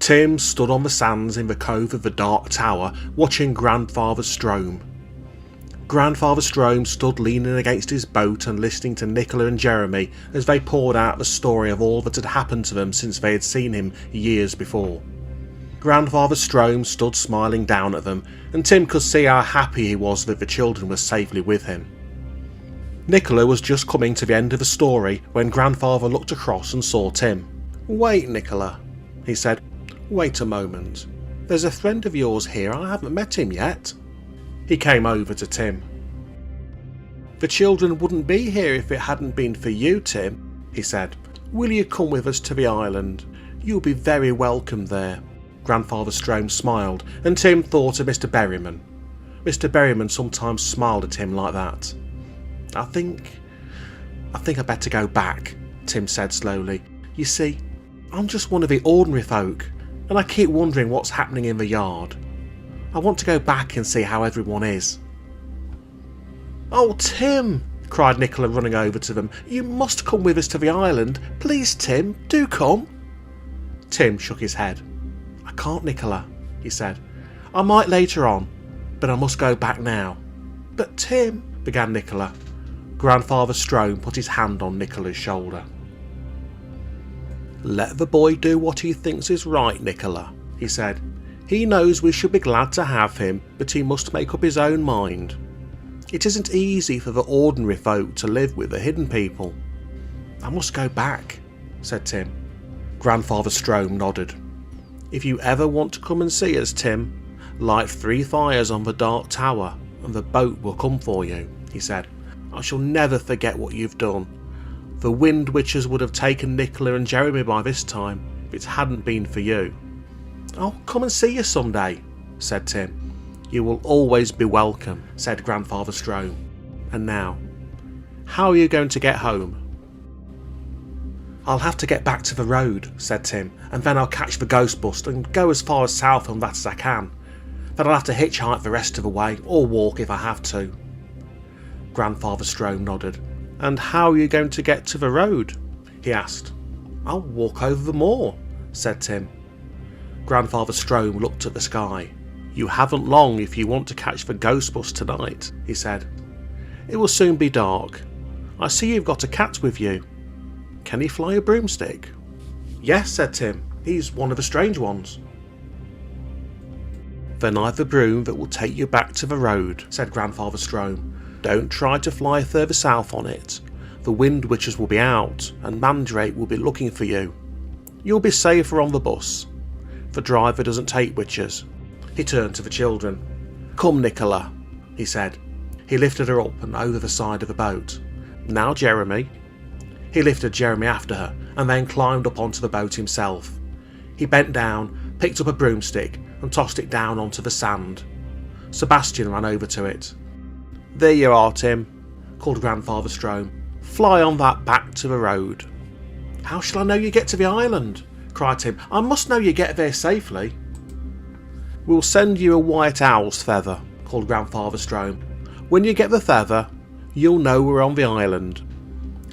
Tim stood on the sands in the cove of the dark tower, watching Grandfather Strome. Grandfather Strome stood leaning against his boat and listening to Nicola and Jeremy as they poured out the story of all that had happened to them since they had seen him years before. Grandfather Strome stood smiling down at them, and Tim could see how happy he was that the children were safely with him. Nicola was just coming to the end of the story when Grandfather looked across and saw Tim. "Wait, Nicola," he said. "Wait a moment. There's a friend of yours here. I haven't met him yet." He came over to Tim. "The children wouldn't be here if it hadn't been for you, Tim," he said. "Will you come with us to the island? You'll be very welcome there." Grandfather Strome smiled, and Tim thought of Mr. Berryman. Mr. Berryman sometimes smiled at him like that. I think I'd better go back," Tim said slowly. "You see, I'm just one of the ordinary folk, and I keep wondering what's happening in the yard. I want to go back and see how everyone is." "Oh, Tim!" cried Nicola, running over to them. "You must come with us to the island. Please, Tim, do come." Tim shook his head. "I can't, Nicola," he said. "I might later on, but I must go back now." "But Tim," began Nicola. Grandfather Strome put his hand on Nicola's shoulder. "Let the boy do what he thinks is right, Nicola," he said. "He knows we should be glad to have him, but he must make up his own mind. It isn't easy for the ordinary folk to live with the hidden people." "I must go back," said Tim. Grandfather Strome nodded. "If you ever want to come and see us, Tim, light 3 fires on the dark tower and the boat will come for you," he said. "I shall never forget what you've done. The Wind Witches would have taken Nicola and Jeremy by this time if it hadn't been for you." "I'll come and see you someday," said Tim. "You will always be welcome," said Grandfather Strome. "And now, how are you going to get home?" "I'll have to get back to the road," said Tim, "and then I'll catch the ghost bus and go as far south on that as I can. Then I'll have to hitchhike the rest of the way, or walk if I have to." Grandfather Strome nodded. "And how are you going to get to the road?" he asked. "I'll walk over the moor," said Tim. Grandfather Strome looked at the sky. "You haven't long if you want to catch the ghost bus tonight," he said. "It will soon be dark. I see you've got a cat with you. Can he fly a broomstick?" "Yes," said Tim. "He's one of the strange ones." "Then I've a broom that will take you back to the road," said Grandfather Strome. "Don't try to fly further south on it. The Wind Witches will be out, and Mandrake will be looking for you. You'll be safer on the bus. The driver doesn't take witches." He turned to the children. "Come, Nicola," he said. He lifted her up and over the side of the boat. "Now, Jeremy." He lifted Jeremy after her, and then climbed up onto the boat himself. He bent down, picked up a broomstick, and tossed it down onto the sand. Sebastian ran over to it. "There you are, Tim," called Grandfather Strome. "Fly on that back to the road." "How shall I know you get to the island?" cried Tim. "I must know you get there safely." "We'll send you a white owl's feather," called Grandfather Strome. "When you get the feather, you'll know we're on the island."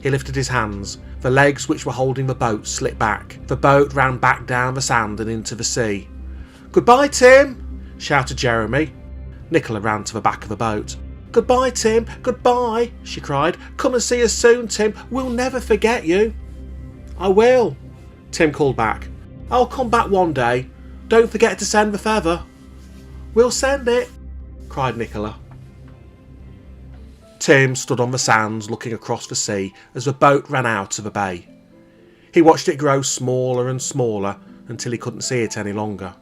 He lifted his hands. The legs which were holding the boat slipped back. The boat ran back down the sand and into the sea. "Goodbye, Tim!" shouted Jeremy. Nicola ran to the back of the boat. "Goodbye, Tim! Goodbye!" she cried. "Come and see us soon, Tim. We'll never forget you." "I will," Tim called back. "I'll come back one day. Don't forget to send the feather." "We'll send it," cried Nicola. Tim stood on the sands looking across the sea as the boat ran out of the bay. He watched it grow smaller and smaller until he couldn't see it any longer.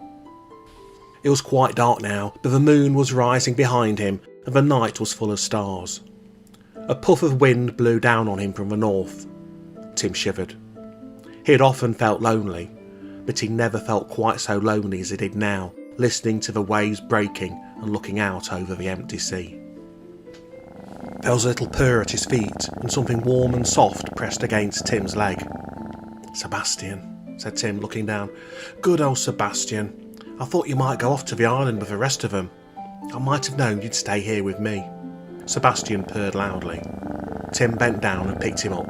It was quite dark now, but the moon was rising behind him and the night was full of stars. A puff of wind blew down on him from the north. Tim shivered. He had often felt lonely, but he never felt quite so lonely as he did now, listening to the waves breaking and looking out over the empty sea. There was a little purr at his feet, and something warm and soft pressed against Tim's leg. "Sebastian," said Tim, looking down. "Good old Sebastian. I thought you might go off to the island with the rest of them. I might have known you'd stay here with me." Sebastian purred loudly. Tim bent down and picked him up.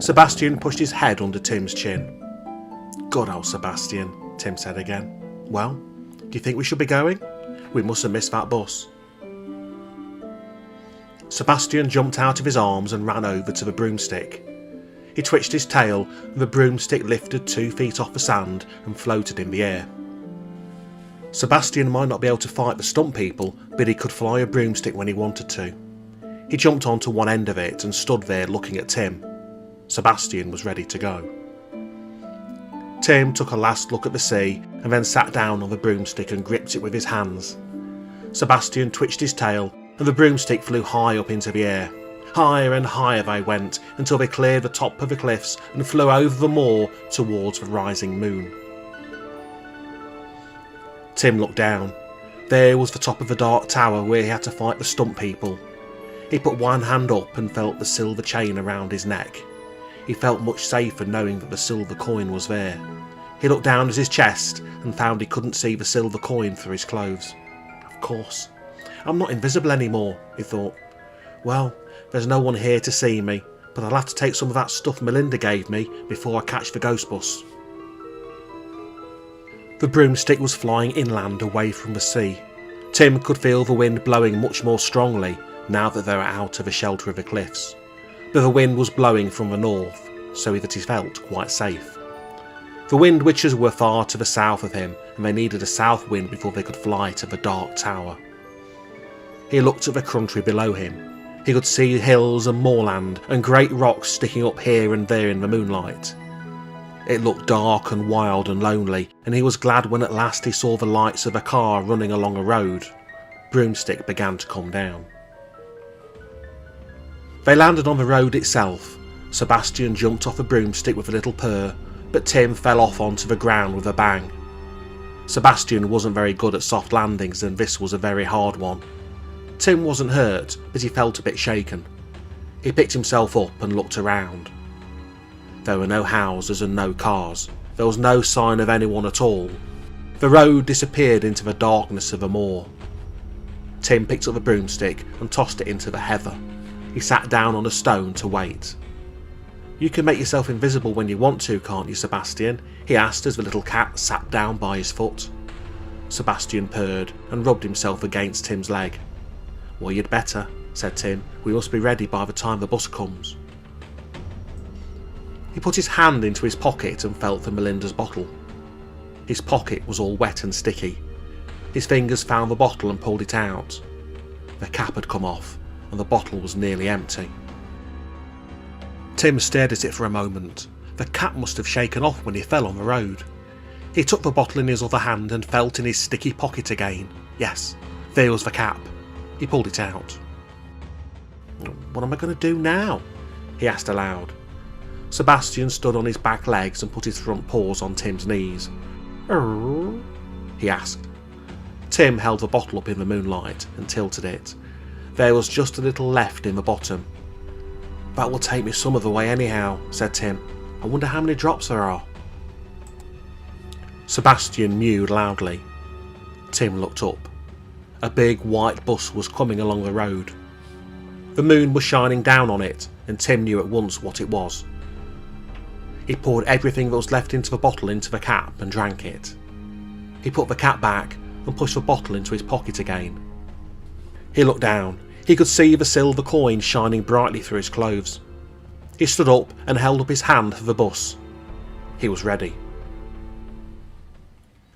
Sebastian pushed his head under Tim's chin. "Good old Sebastian," Tim said again. Well, do you think we should be going? We must have missed that bus. Sebastian jumped out of his arms and ran over to the broomstick. He twitched his tail and the broomstick lifted 2 feet off the sand and floated in the air. Sebastian might not be able to fight the stump people, but he could fly a broomstick when he wanted to. He jumped onto one end of it and stood there looking at Tim. Sebastian was ready to go. Tim took a last look at the sea and then sat down on the broomstick and gripped it with his hands. Sebastian twitched his tail and the broomstick flew high up into the air. Higher and higher they went until they cleared the top of the cliffs and flew over the moor towards the rising moon. Tim looked down. There was the top of the dark tower where he had to fight the stump people. He put one hand up and felt the silver chain around his neck. He felt much safer knowing that the silver coin was there. He looked down at his chest and found he couldn't see the silver coin through his clothes. Of course. I'm not invisible anymore, he thought. Well, there's no one here to see me, but I'll have to take some of that stuff Melinda gave me before I catch the ghost bus. The broomstick was flying inland away from the sea. Tim could feel the wind blowing much more strongly now that they were out of the shelter of the cliffs. But the wind was blowing from the north, so that he felt quite safe. The wind witches were far to the south of him, and they needed a south wind before they could fly to the dark tower. He looked at the country below him. He could see hills and moorland and great rocks sticking up here and there in the moonlight. It looked dark and wild and lonely, and he was glad when at last he saw the lights of a car running along a road. Broomstick began to come down. They landed on the road itself. Sebastian jumped off a broomstick with a little purr, but Tim fell off onto the ground with a bang. Sebastian wasn't very good at soft landings and this was a very hard one. Tim wasn't hurt, but he felt a bit shaken. He picked himself up and looked around. There were no houses and no cars. There was no sign of anyone at all. The road disappeared into the darkness of the moor. Tim picked up the broomstick and tossed it into the heather. He sat down on a stone to wait. You can make yourself invisible when you want to, can't you, Sebastian? He asked as the little cat sat down by his foot. Sebastian purred and rubbed himself against Tim's leg. Well, you'd better, said Tim. We must be ready by the time the bus comes. He put his hand into his pocket and felt for Melinda's bottle. His pocket was all wet and sticky. His fingers found the bottle and pulled it out. The cap had come off and the bottle was nearly empty. Tim stared at it for a moment. The cap must have shaken off when he fell on the road. He took the bottle in his other hand and felt in his sticky pocket again. Yes, there was the cap. He pulled it out. What am I going to do now? He asked aloud. Sebastian stood on his back legs and put his front paws on Tim's knees. He asked. Tim held the bottle up in the moonlight and tilted it. There was just a little left in the bottom. That will take me some of the way anyhow, said Tim. I wonder how many drops there are. Sebastian mewed loudly. Tim looked up. A big white bus was coming along the road. The moon was shining down on it, and Tim knew at once what it was. He poured everything that was left into the bottle into the cap and drank it. He put the cap back and pushed the bottle into his pocket again. He looked down. He could see the silver coin shining brightly through his clothes. He stood up and held up his hand for the bus. He was ready.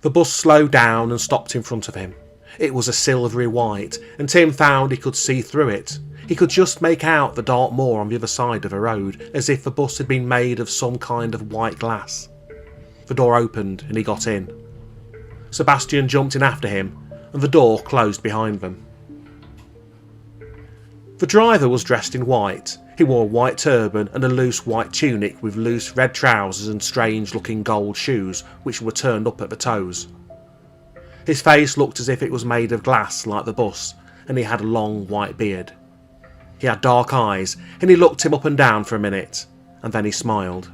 The bus slowed down and stopped in front of him. It was a silvery white, and Tim found he could see through it. He could just make out the dark moor on the other side of the road, as if the bus had been made of some kind of white glass. The door opened and he got in. Sebastian jumped in after him, and the door closed behind them. The driver was dressed in white. He wore a white turban and a loose white tunic with loose red trousers and strange-looking gold shoes which were turned up at the toes. His face looked as if it was made of glass like the bus, and he had a long white beard. He had dark eyes, and he looked him up and down for a minute, and then he smiled.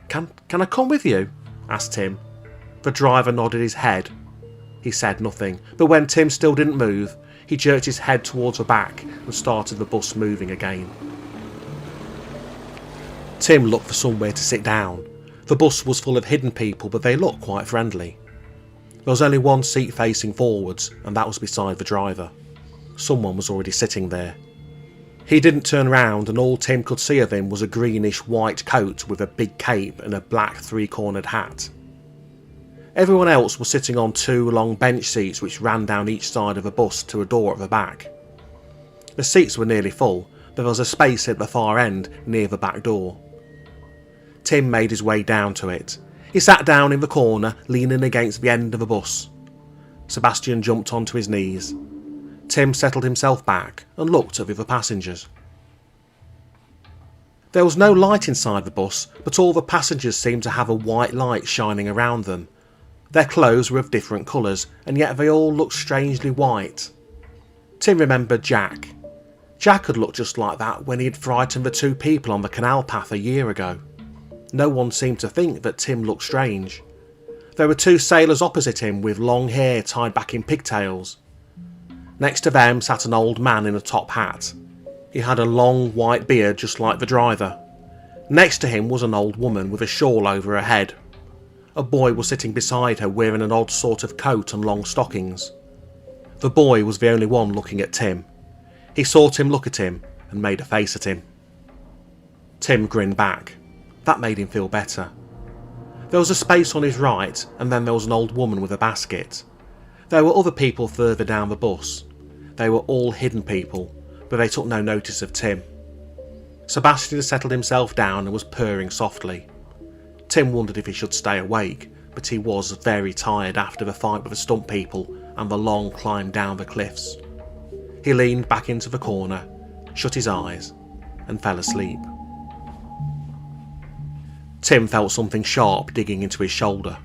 Can I come with you? Asked Tim. The driver nodded his head. He said nothing, but when Tim still didn't move, he jerked his head towards the back and started the bus moving again. Tim looked for somewhere to sit down. The bus was full of hidden people, but they looked quite friendly. There was only one seat facing forwards, and that was beside the driver. Someone was already sitting there. He didn't turn round, and all Tim could see of him was a greenish white coat with a big cape and a black three-cornered hat. Everyone else was sitting on two long bench seats which ran down each side of the bus to a door at the back. The seats were nearly full, but there was a space at the far end near the back door. Tim made his way down to it. He sat down in the corner, leaning against the end of the bus. Sebastian jumped onto his knees. Tim settled himself back and looked at the other passengers. There was no light inside the bus, but all the passengers seemed to have a white light shining around them. Their clothes were of different colours, and yet they all looked strangely white. Tim remembered Jack. Jack had looked just like that when he had frightened the two people on the canal path a year ago. No one seemed to think that Tim looked strange. There were two sailors opposite him with long hair tied back in pigtails. Next to them sat an old man in a top hat. He had a long white beard just like the driver. Next to him was an old woman with a shawl over her head. A boy was sitting beside her wearing an odd sort of coat and long stockings. The boy was the only one looking at Tim. He saw Tim look at him and made a face at him. Tim grinned back. That made him feel better. There was a space on his right, and then there was an old woman with a basket. There were other people further down the bus. They were all hidden people, but they took no notice of Tim. Sebastian settled himself down and was purring softly. Tim wondered if he should stay awake, but he was very tired after the fight with the stump people and the long climb down the cliffs. He leaned back into the corner, shut his eyes, and fell asleep. Tim felt something sharp digging into his shoulder.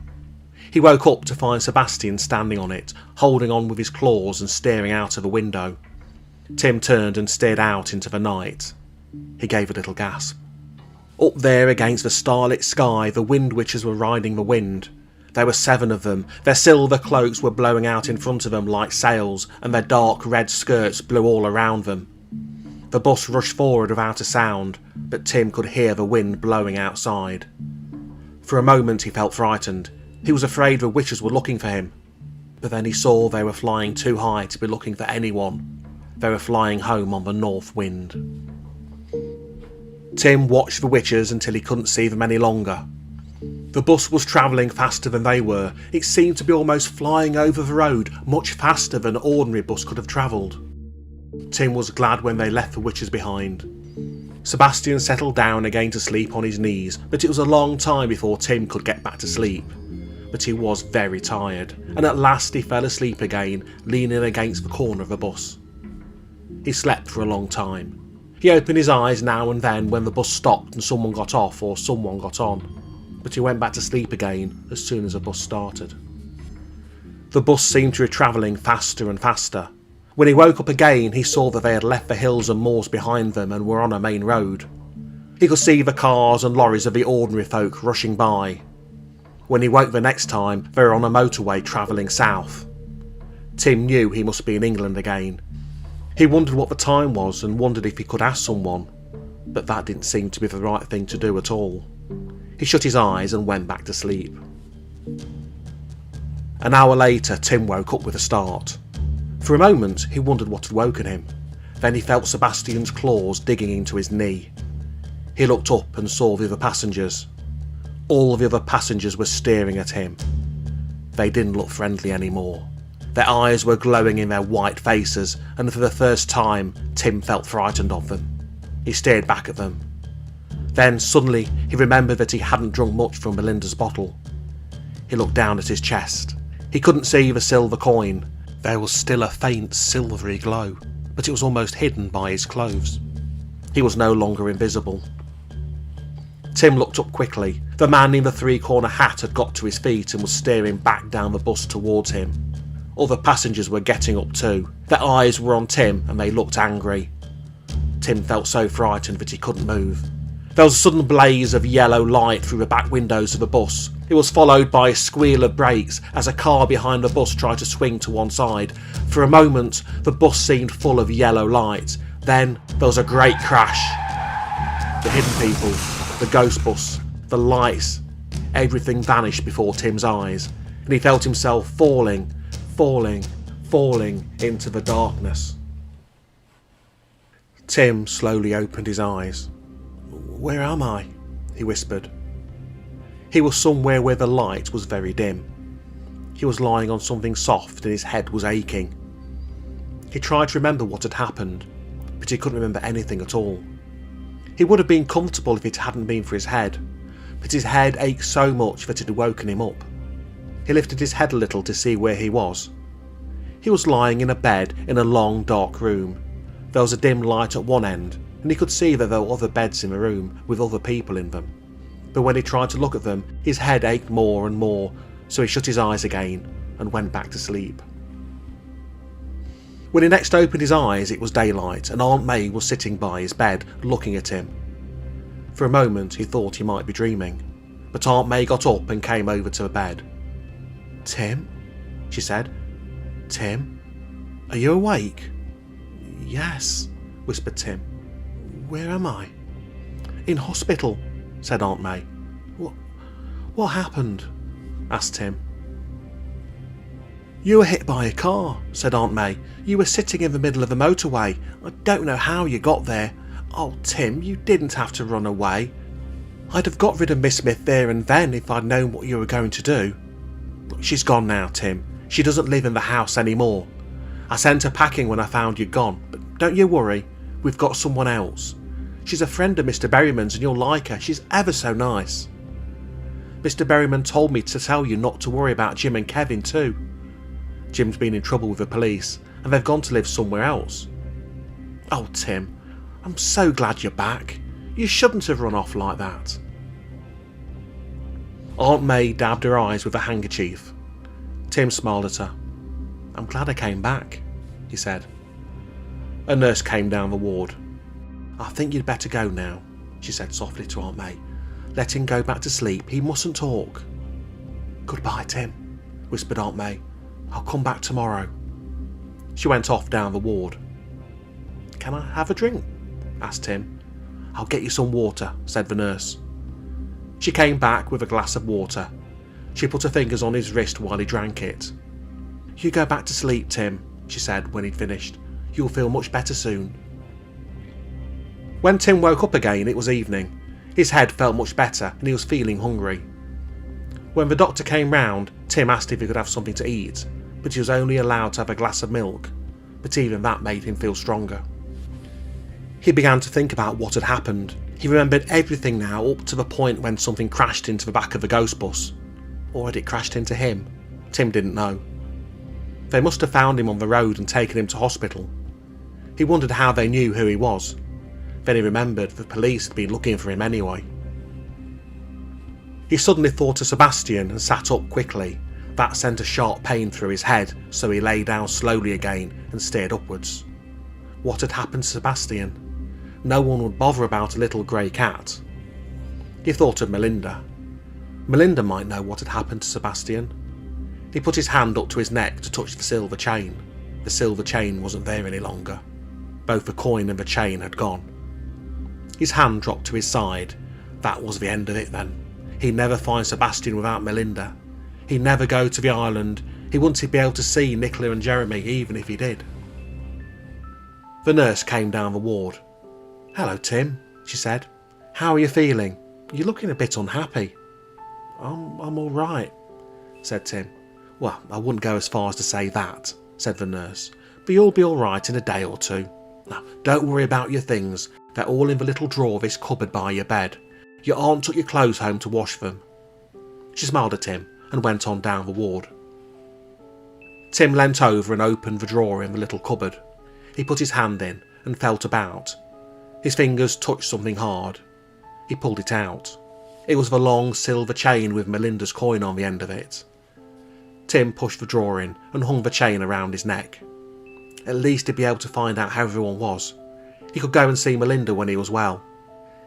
He woke up to find Sebastian standing on it, holding on with his claws and staring out of the window. Tim turned and stared out into the night. He gave a little gasp. Up there against the starlit sky, the wind witches were riding the wind. There were 7 of them. Their silver cloaks were blowing out in front of them like sails, and their dark red skirts blew all around them. The bus rushed forward without a sound, but Tim could hear the wind blowing outside. For a moment he felt frightened. He was afraid the witches were looking for him. But then he saw they were flying too high to be looking for anyone. They were flying home on the north wind. Tim watched the witches until he couldn't see them any longer. The bus was travelling faster than they were. It seemed to be almost flying over the road, much faster than an ordinary bus could have travelled. Tim was glad when they left the witches behind. Sebastian settled down again to sleep on his knees, but it was a long time before Tim could get back to sleep. But he was very tired, and at last he fell asleep again, leaning against the corner of the bus. He slept for a long time. He opened his eyes now and then when the bus stopped and someone got off or someone got on, but he went back to sleep again as soon as the bus started. The bus seemed to be travelling faster and faster. When he woke up again, he saw that they had left the hills and moors behind them and were on a main road. He could see the cars and lorries of the ordinary folk rushing by. When he woke the next time, they were on a motorway travelling south. Tim knew he must be in England again. He wondered what the time was and wondered if he could ask someone, but that didn't seem to be the right thing to do at all. He shut his eyes and went back to sleep. An hour later, Tim woke up with a start. For a moment, he wondered what had woken him. Then he felt Sebastian's claws digging into his knee. He looked up and saw the other passengers. All the other passengers were staring at him. They didn't look friendly anymore. Their eyes were glowing in their white faces, and for the first time, Tim felt frightened of them. He stared back at them. Then, suddenly, he remembered that he hadn't drunk much from Belinda's bottle. He looked down at his chest. He couldn't see the silver coin. There was still a faint silvery glow, but it was almost hidden by his clothes. He was no longer invisible. Tim looked up quickly. The man in the three-corner hat had got to his feet and was staring back down the bus towards him. Other passengers were getting up too. Their eyes were on Tim and they looked angry. Tim felt so frightened that he couldn't move. There was a sudden blaze of yellow light through the back windows of the bus. It was followed by a squeal of brakes as a car behind the bus tried to swing to one side. For a moment, the bus seemed full of yellow light. Then there was a great crash. The hidden people, the ghost bus, the lights, Everything vanished before Tim's eyes, and he felt himself falling into the darkness. Tim slowly opened his eyes. "Where am I?" he whispered. He was somewhere where the light was very dim. He was lying on something soft and his head was aching. He tried to remember what had happened, but he couldn't remember anything at all. He would have been comfortable if it hadn't been for his head, but his head ached so much that it had woken him up. He lifted his head a little to see where he was. He was lying in a bed in a long, dark room. There was a dim light at one end, and he could see that there were other beds in the room with other people in them. But when he tried to look at them, his head ached more and more, so he shut his eyes again and went back to sleep. When he next opened his eyes, it was daylight, and Aunt May was sitting by his bed, looking at him. For a moment he thought he might be dreaming, but Aunt May got up and came over to the bed. "Tim?" she said. "Tim? Are you awake?" "Yes," whispered Tim. "Where am I?" "In hospital," said Aunt May. What happened?" asked Tim. "You were hit by a car," said Aunt May. "You were sitting in the middle of the motorway. I don't know how you got there. Oh, Tim, you didn't have to run away. I'd have got rid of Miss Smith there and then if I'd known what you were going to do. She's gone now, Tim. She doesn't live in the house anymore. I sent her packing when I found you'd gone, but don't you worry, we've got someone else. She's a friend of Mr. Berryman's and you'll like her. She's ever so nice. Mr. Berryman told me to tell you not to worry about Jim and Kevin too. Jim's been in trouble with the police and they've gone to live somewhere else. Oh, Tim, I'm so glad you're back. You shouldn't have run off like that." Aunt May dabbed her eyes with a handkerchief. Tim smiled at her. "I'm glad I came back," he said. A nurse came down the ward. "I think you'd better go now," she said softly to Aunt May. "Let him go back to sleep. He mustn't talk." "Goodbye, Tim," whispered Aunt May. "I'll come back tomorrow." She went off down the ward. "Can I have a drink?" asked Tim. "I'll get you some water," said the nurse. She came back with a glass of water. She put her fingers on his wrist while he drank it. "You go back to sleep, Tim," she said when he'd finished. "You'll feel much better soon." When Tim woke up again, it was evening. His head felt much better and he was feeling hungry. When the doctor came round, Tim asked if he could have something to eat, but he was only allowed to have a glass of milk, but even that made him feel stronger. He began to think about what had happened. He remembered everything now up to the point when something crashed into the back of the ghost bus. Or had it crashed into him? Tim didn't know. They must have found him on the road and taken him to hospital. He wondered how they knew who he was. Then he remembered the police had been looking for him anyway. He suddenly thought of Sebastian and sat up quickly. That sent a sharp pain through his head, so he lay down slowly again and stared upwards. What had happened to Sebastian? No one would bother about a little grey cat. He thought of Melinda. Melinda might know what had happened to Sebastian. He put his hand up to his neck to touch the silver chain. The silver chain wasn't there any longer. Both the coin and the chain had gone. His hand dropped to his side. That was the end of it then. He'd never find Sebastian without Melinda. He'd never go to the island. He wouldn't be able to see Nicola and Jeremy even if he did. The nurse came down the ward. "Hello, Tim," she said. "How are you feeling? You're looking a bit unhappy." I'm all right," said Tim. "Well, I wouldn't go as far as to say that," said the nurse, "but you'll be all right in a day or two. Now, don't worry about your things. They're all in the little drawer of this cupboard by your bed. Your aunt took your clothes home to wash them." She smiled at him and went on down the ward. Tim leant over and opened the drawer in the little cupboard. He put his hand in and felt about. His fingers touched something hard. He pulled it out. It was the long silver chain with Melinda's coin on the end of it. Tim pushed the drawer in and hung the chain around his neck. At least he'd be able to find out how everyone was. He could go and see Melinda when he was well.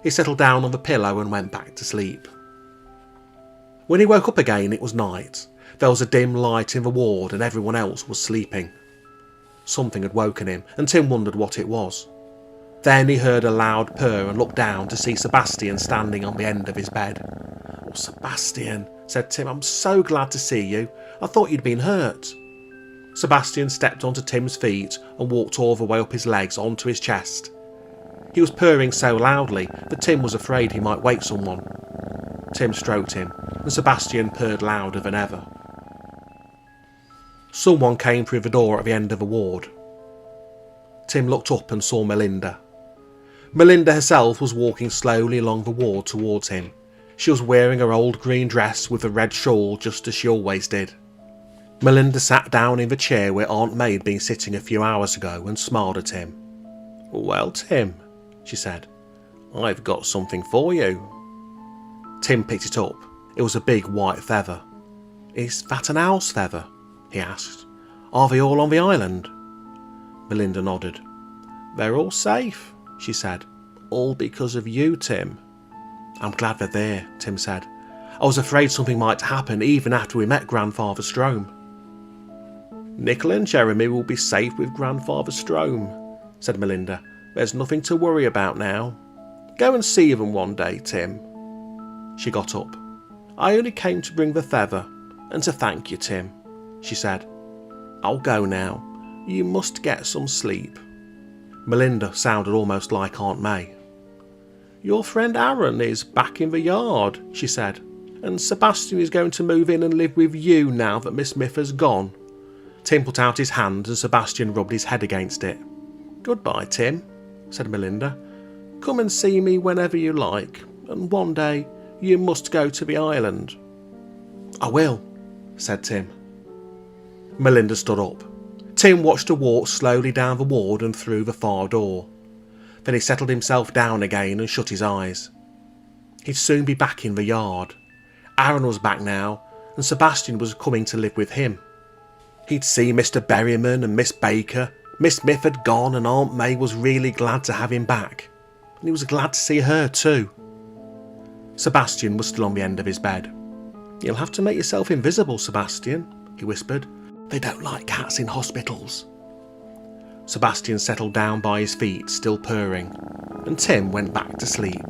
He settled down on the pillow and went back to sleep. When he woke up again, it was night. There was a dim light in the ward and everyone else was sleeping. Something had woken him, and Tim wondered what it was. Then he heard a loud purr and looked down to see Sebastian standing on the end of his bed. Sebastian, said Tim, I'm so glad to see you. I thought you'd been hurt. Sebastian stepped onto Tim's feet and walked all the way up his legs onto his chest. He was purring so loudly that Tim was afraid he might wake someone. Tim stroked him, and Sebastian purred louder than ever. Someone came through the door at the end of the ward. Tim looked up and saw Melinda. Melinda herself was walking slowly along the ward towards him. She was wearing her old green dress with a red shawl just as she always did. Melinda sat down in the chair where Aunt May had been sitting a few hours ago and smiled at him. "Well, Tim," she said, "I've got something for you." Tim picked it up. It was a big white feather. "Is that an owl's feather?" he asked. "Are they all on the island?" Melinda nodded. "They're all safe," she said. "All because of you, Tim." "I'm glad they're there," Tim said. "I was afraid something might happen even after we met Grandfather Strome." "Nicola and Jeremy will be safe with Grandfather Strome," said Melinda. "There's nothing to worry about now. Go and see them one day, Tim." She got up. "I only came to bring the feather, and to thank you, Tim," she said. "I'll go now. You must get some sleep." Melinda sounded almost like Aunt May. "Your friend Aaron is back in the yard," she said, "and Sebastian is going to move in and live with you now that Miss Miffer's gone." Tim put out his hand and Sebastian rubbed his head against it. "Goodbye, Tim," said Melinda. "Come and see me whenever you like, and one day you must go to the island." "I will," said Tim. Melinda stood up. Tim watched her walk slowly down the ward and through the far door. Then he settled himself down again and shut his eyes. He'd soon be back in the yard. Aaron was back now, and Sebastian was coming to live with him. He'd see Mr. Berryman and Miss Baker. Miss Miff had gone and Aunt May was really glad to have him back. And he was glad to see her too. Sebastian was still on the end of his bed. "You'll have to make yourself invisible, Sebastian," he whispered. "They don't like cats in hospitals." Sebastian settled down by his feet, still purring, and Tim went back to sleep.